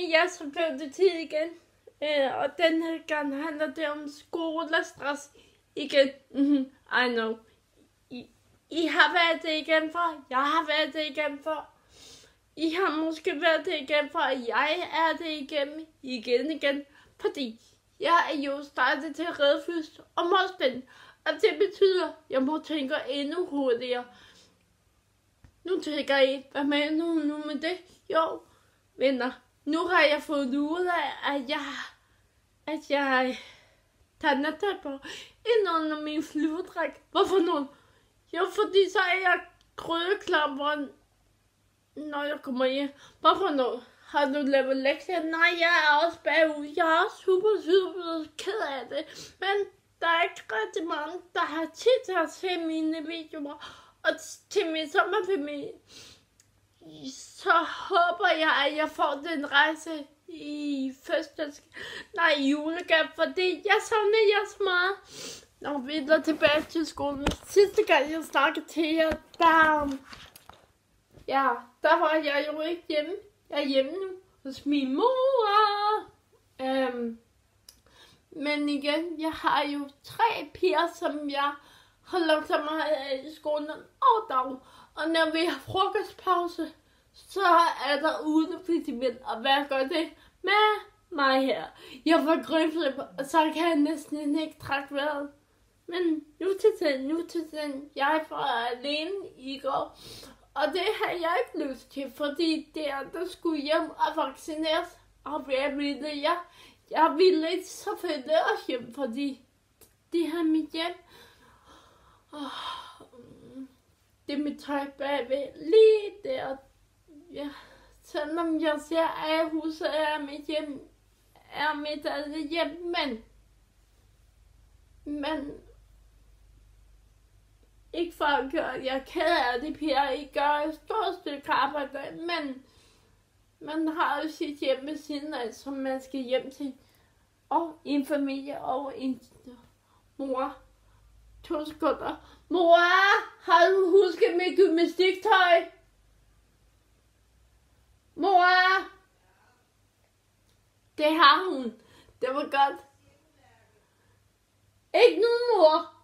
Ja, så blev det tid igen. Og den her gang handler det om skolestress igen. I know. I har været det igen før. Jeg har været det igen før. I har måske været det igen før. Jeg er det igen. Fordi jeg er jo startet til redfyst og målspænd. Og det betyder, at jeg må tænke endnu hurtigere. Nu tænker I, hvad mener nu med det? Jo, venner. Nu har jeg fået ud af, at jeg tager nattøj på ind under min flyvedræk. Hvorfor nu? Jo, fordi så er jeg grødeklamper, når jeg kommer hjem. Hvorfor nu? Har du lavet lektier? Nej, jeg er også bagud. Jeg er super ked af det. Men der er ikke rigtig mange, der har tid til at se mine videoer. Og til min sommerfamilie. Så håber jeg, at jeg får den rejse i julegave, fordi jeg savner jeres meget. Nå, videre tilbage til skolen. Sidste gang jeg snakkede til jer, der var jeg jo ikke hjemme. Jeg er hjemme nu hos min mor. Men igen, jeg har jo 3 piger, som jeg holder så meget af i skolen og dag. Og når vi har frokostpause, så er der udefestival, og hvad gør det med mig her? Jeg får grønflip, og så kan jeg næsten ikke trække vejret. Men nu til den. Jeg var alene i går, og det har jeg ikke lyst til, fordi der skulle hjem og vaccineres. Og hvad ville jeg? Jeg ville ikke selvfølgelig også hjem, fordi det har mit hjem. Det er mit tøj bagved, lige der. Ja, selvom jeg ser, at huset er mit hjem, er mit eget hjem, men ikke for at gøre, jeg er ked af det, piger, I gør et stort stykke arbejde, men man har jo sit hjem ved siden af, som man skal hjem til, og en familie, og en mor. 2 sekunder. Mor, har du husket mit gymnastiktøj? Mor! Det har hun. Det var godt. Ikke nu, mor.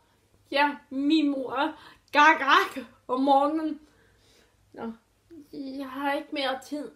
Ja, min mor. Gak om morgenen. Nå, jeg har ikke mere tid.